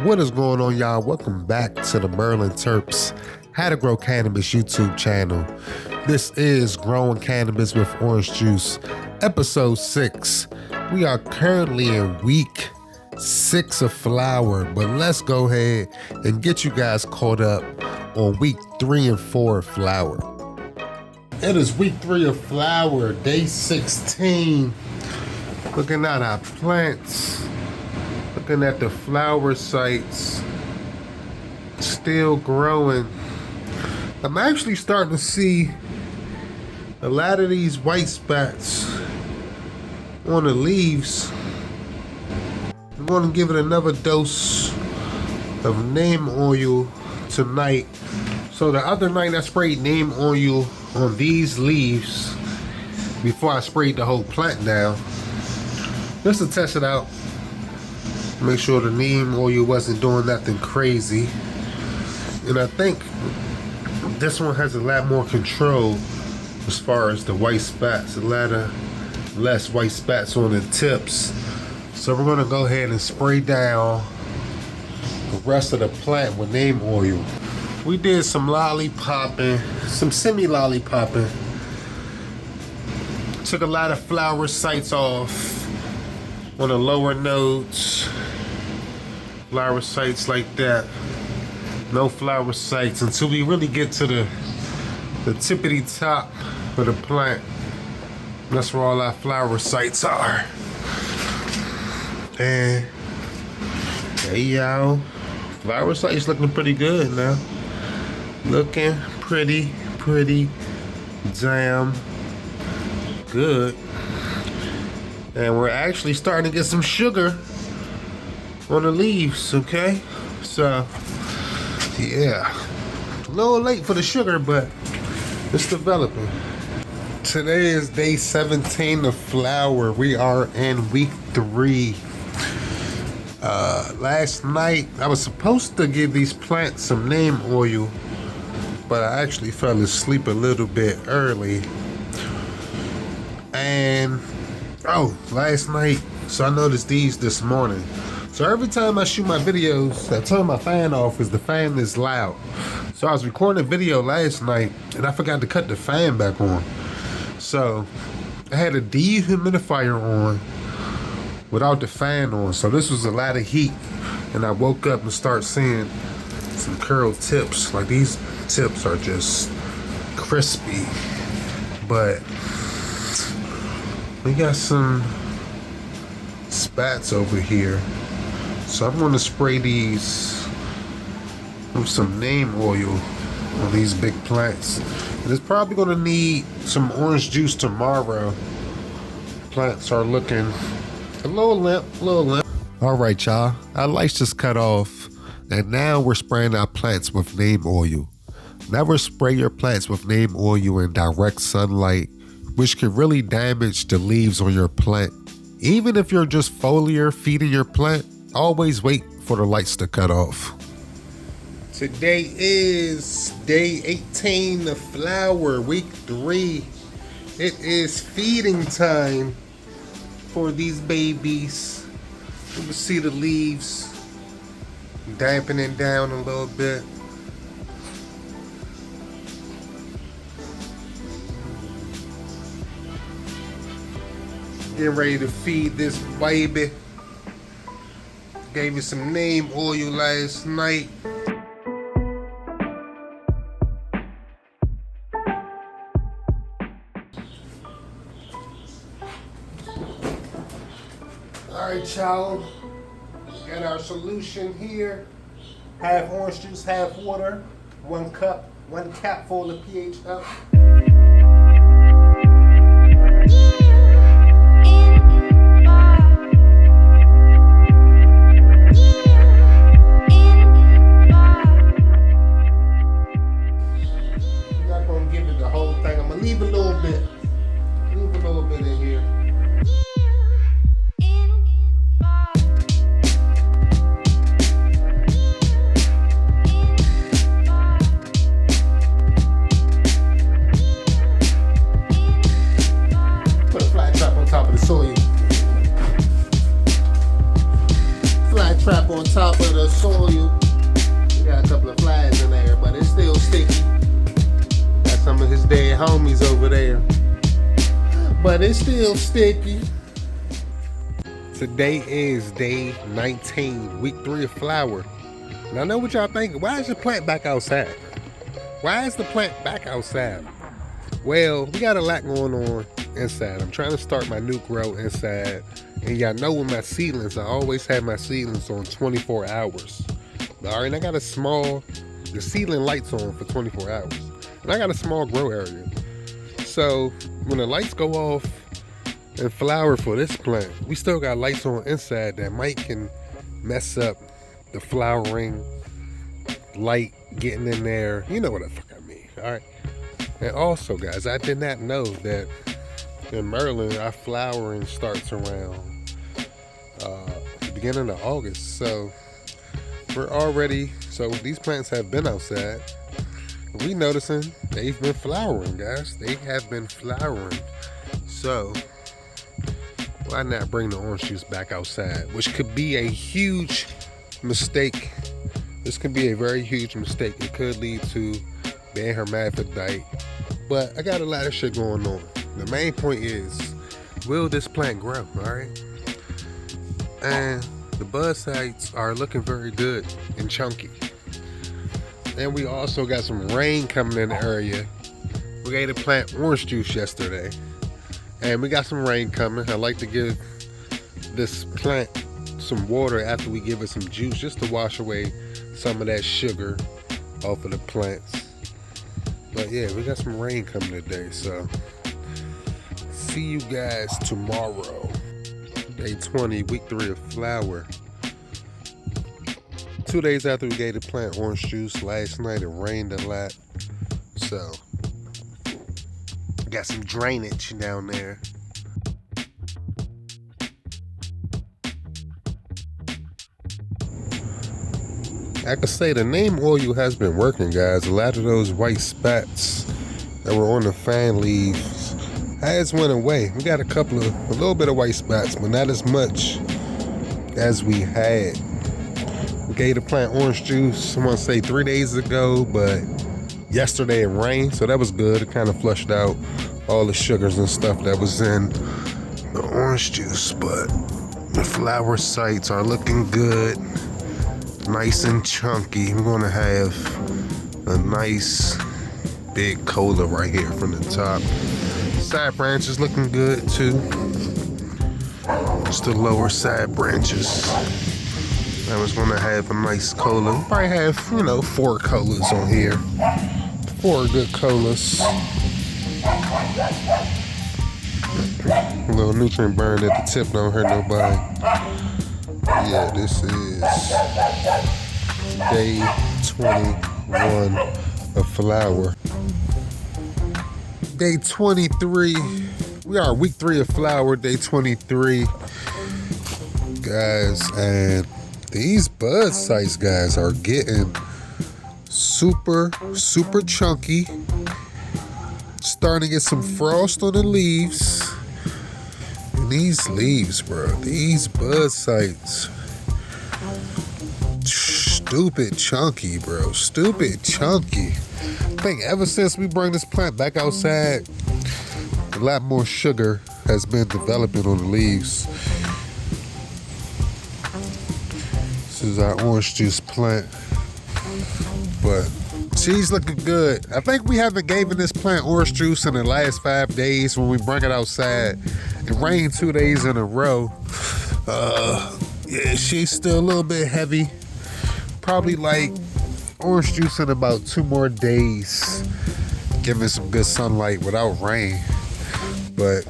What is going on, y'all? Welcome back to the Merlin Terps How to Grow Cannabis YouTube channel. This is Growing Cannabis with Orange Juice, episode 6. We are currently in week 6 of flower, but let's go ahead and get you guys caught up on week 3 and 4 of flower. It is week 3 of flower, day 16. Looking at our plants, looking at the flower sites, still growing. I'm actually starting to see a lot of these white spots on the leaves. I'm going to give it another dose of neem oil tonight. So the other night I sprayed neem oil on these leaves before I sprayed the whole plant down, just to test it out, make sure the neem oil wasn't doing nothing crazy. And I think this one has a lot more control as far as the white spots, a lot of less white spots on the tips. So we're gonna go ahead and spray down the rest of the plant with neem oil. We did some lollipopping, some semi-lollipopping. Took a lot of flower sites off on the lower nodes. Flower sites like that. No flower sites until we really get to the tippity top of the plant. That's where all our flower sites are. And hey y'all, flower sites looking pretty good now. Looking pretty damn good. And we're actually starting to get some sugar on the leaves, okay? So yeah, a little late for the sugar, but it's developing. Today is day 17 of flower. We are in week 3. Last night I was supposed to give these plants some neem oil, but I actually fell asleep a little bit early. And last night, so I noticed these this morning. So every time I shoot my videos, I turn my fan off because the fan is loud. So I was recording a video last night and I forgot to cut the fan back on. So I had a dehumidifier on without the fan on. So this was a lot of heat. And I woke up and started seeing some curled tips. Like these tips are just crispy. But we got some spats over here. So I'm going to spray these with some neem oil on these big plants. And it's probably going to need some orange juice tomorrow. Plants are looking a little limp. All right, y'all. Our lights just cut off. And now we're spraying our plants with neem oil. Never spray your plants with neem oil in direct sunlight, which can really damage the leaves on your plant. Even if you're just foliar feeding your plant, always wait for the lights to cut off. Today is day 18 of flower, week 3. It is feeding time for these babies. You can see the leaves dampening down a little bit. Getting ready to feed this baby. Gave me some neem oil last night. Alright, y'all. Got our solution here. Half orange juice, half water. 1 cup, 1 cap full of pH up. Leave a little bit in here. soil. We got a couple of flies in there, but it's still sticky. Got some of his dead homies over there, but it's still sticky. Today is day 19, week 3 of flower. And I know what y'all thinking. Why is the plant back outside? Why is the plant back outside? Well, we got a lot going on inside. I'm trying to start my new grow inside. And y'all know with my seedlings, I always have my seedlings on 24 hours. All right, I got the seedling lights on for 24 hours. And I got a small grow area. So when the lights go off and flower for this plant, we still got lights on inside that can mess up the flowering light getting in there. You know what the fuck I mean, all right? And also, guys, I did not know that in Maryland, our flowering starts around the beginning of August. So these plants have been outside. We noticing they've been flowering, guys. They have been flowering. So why not bring the orange juice back outside? Which could be a huge mistake. This could be a very huge mistake. It could lead to being hermaphrodite. But I got a lot of shit going on. The main point is, will this plant grow, alright? And the bud sites are looking very good and chunky. And we also got some rain coming in the area. We gave the plant orange juice yesterday. And we got some rain coming. I like to give this plant some water after we give it some juice, just to wash away some of that sugar off of the plants. But yeah, we got some rain coming today, so see you guys tomorrow. Day 20, week 3 of flower. 2 days after we gave the plant orange juice. Last night it rained a lot, so got some drainage down there. I could say the neem oil has been working, guys. A lot of those white spots that were on the fan leaves has went away. We got a little bit of white spots, but not as much as we had. We gave the plant orange juice, I want to say 3 days ago, but yesterday it rained, so that was good. It kind of flushed out all the sugars and stuff that was in the orange juice, but the flower sites are looking good. Nice and chunky. We're gonna have a nice big cola right here from the top. Side branches looking good too. Just the lower side branches. I was gonna have a nice cola. We'll probably have, 4 colas on here. 4 good colas. A little nutrient burn at the tip, don't hurt nobody. Yeah, this is day 21 of flower. Day 23. We are week 3 of flower, day 23. Guys, and these bud sites, guys, are getting super, super chunky. Starting to get some frost on the leaves. These leaves, bro, these bud sites, stupid chunky, bro, stupid chunky. I think ever since we bring this plant back outside, a lot more sugar has been developing on the leaves. This is our orange juice plant, but she's looking good. I think we haven't given this plant orange juice in the last 5 days when we bring it outside. It rained 2 days in a row. Yeah, she's still a little bit heavy. Probably like orange juice in about 2 more days. Giving some good sunlight without rain. But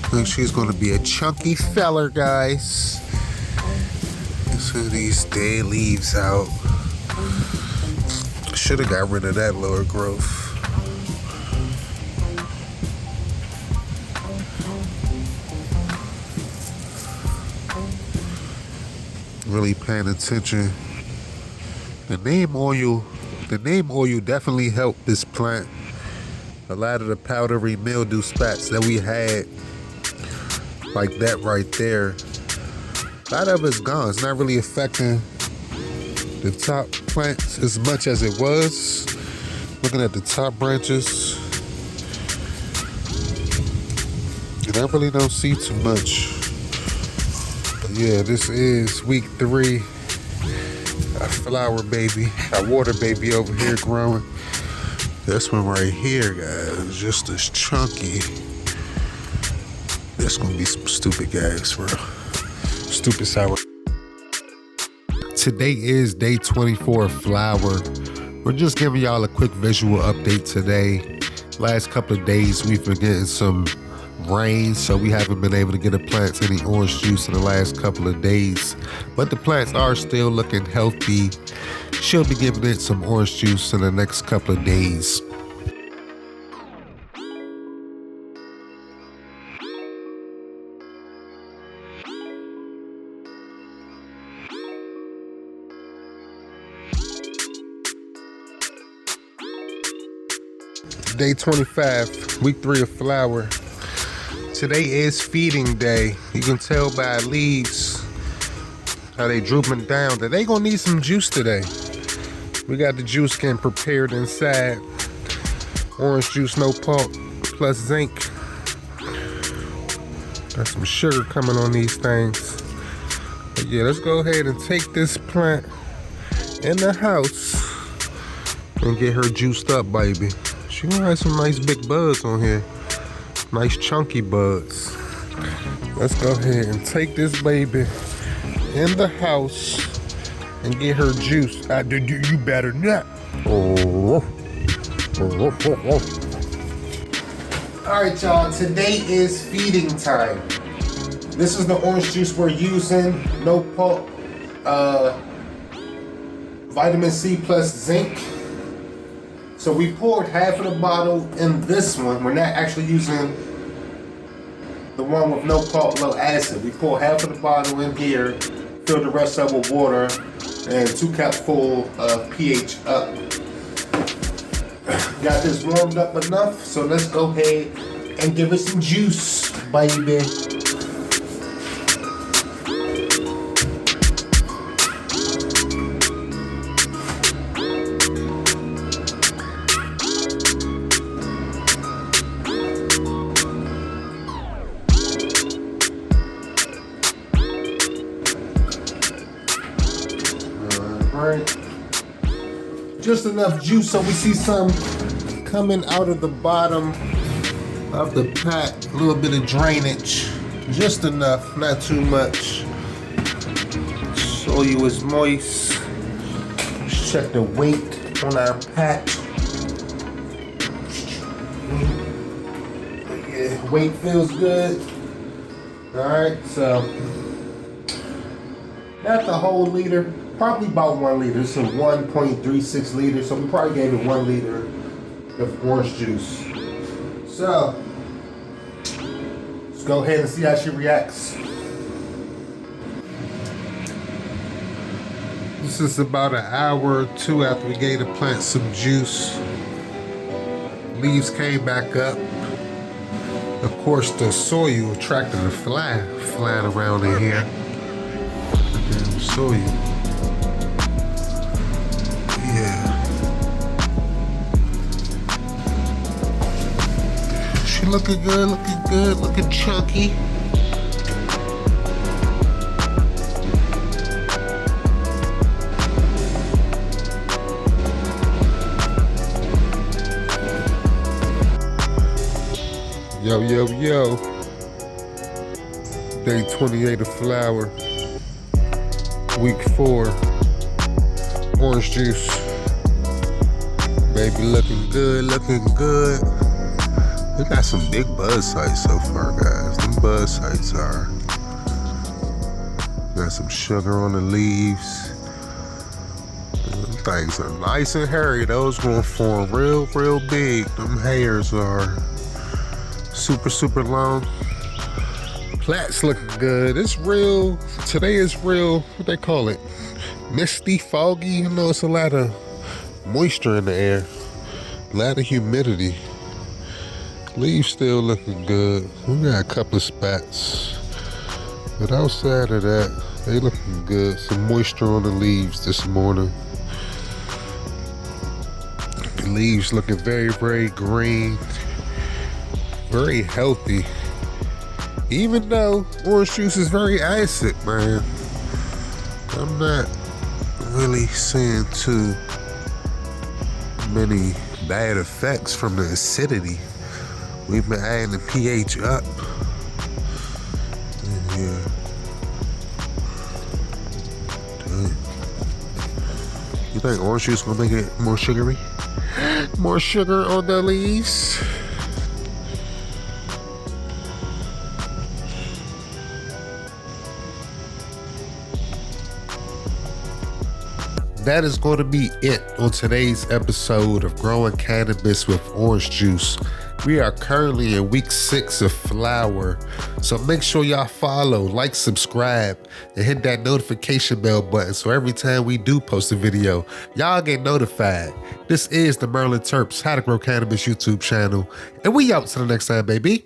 I think she's gonna be a chunky feller, guys. So these dead leaves out. Should have got rid of that lower growth. Really paying attention. The neem oil definitely helped this plant. A lot of the powdery mildew spots that we had like that right there. A lot of it's gone. It's not really affecting the top plants as much as it was. Looking at the top branches, and I really don't see too much. But yeah, this is week 3. A flower baby, a water baby over here growing. This one right here, guys, just as chunky. That's gonna be some stupid guys, bro. Stupid sour. Today is day 24 of flower. We're just giving y'all a quick visual update today. Last couple of days we've been getting some rain, so we haven't been able to get the plants any orange juice in the last couple of days. But the plants are still looking healthy. She'll be giving it some orange juice in the next couple of days. Day 25, week 3 of flower. Today is feeding day. You can tell by leaves how they drooping down that they gonna need some juice today. We got the juice getting prepared inside. Orange juice, no pulp, plus zinc. Got some sugar coming on these things. But yeah, let's go ahead and take this plant in the house and get her juiced up, baby. She gonna have some nice big buds on here. Nice chunky buds. Let's go ahead and take this baby in the house and get her juice. You better not. Oh. Alright, y'all, today is feeding time. This is the orange juice we're using. No pulp, vitamin C plus zinc. So we poured half of the bottle in this one. We're not actually using the one with no pulp, low acid. We poured half of the bottle in here, fill the rest of it with water, and 2 cups full of pH up. Got this warmed up enough, so let's go ahead and give it some juice, baby. Just enough juice so we see some coming out of the bottom of the pack. A little bit of drainage. Just enough, not too much. Soil is moist. Let's check the weight on our pack. Yeah, weight feels good. Alright, so not the whole liter. Probably about 1 liter. It's a 1.36 liters, so we probably gave it 1 liter of orange juice. So let's go ahead and see how she reacts. This is about an hour or 2 after we gave the plant some juice. Leaves came back up. Of course, the soil attracted the flying around in here. Damn soil. She looking good, looking chunky. Yo. Day 28 of flower. Week 4. Orange juice. Baby looking good. We got some big bud sites so far, guys. Them bud sites are. Got some sugar on the leaves. Them things are nice and hairy. Those gonna form real big. Them hairs are super long. Plants looking good. It's real. Today is real. What they call it? Misty, foggy. You know, it's a lot of moisture in the air. A lot of humidity. Leaves still looking good. We got a couple of spots But outside of that, they looking good. Some moisture on the leaves this morning. The leaves looking very, very green. Very healthy. Even though orange juice is very acid, man. I'm not really seeing too many bad effects from the acidity. We've been adding the pH up. Yeah. Dang. You think orange juice gonna make it more sugary? More sugar on the leaves? That is going to be it on today's episode of Growing Cannabis with Orange Juice. We are currently in week 6 of flower, so make sure y'all follow, like, subscribe, and hit that notification bell button so every time we do post a video, y'all get notified. This is the Merlin Terps How to Grow Cannabis YouTube channel, and we out till the next time, baby.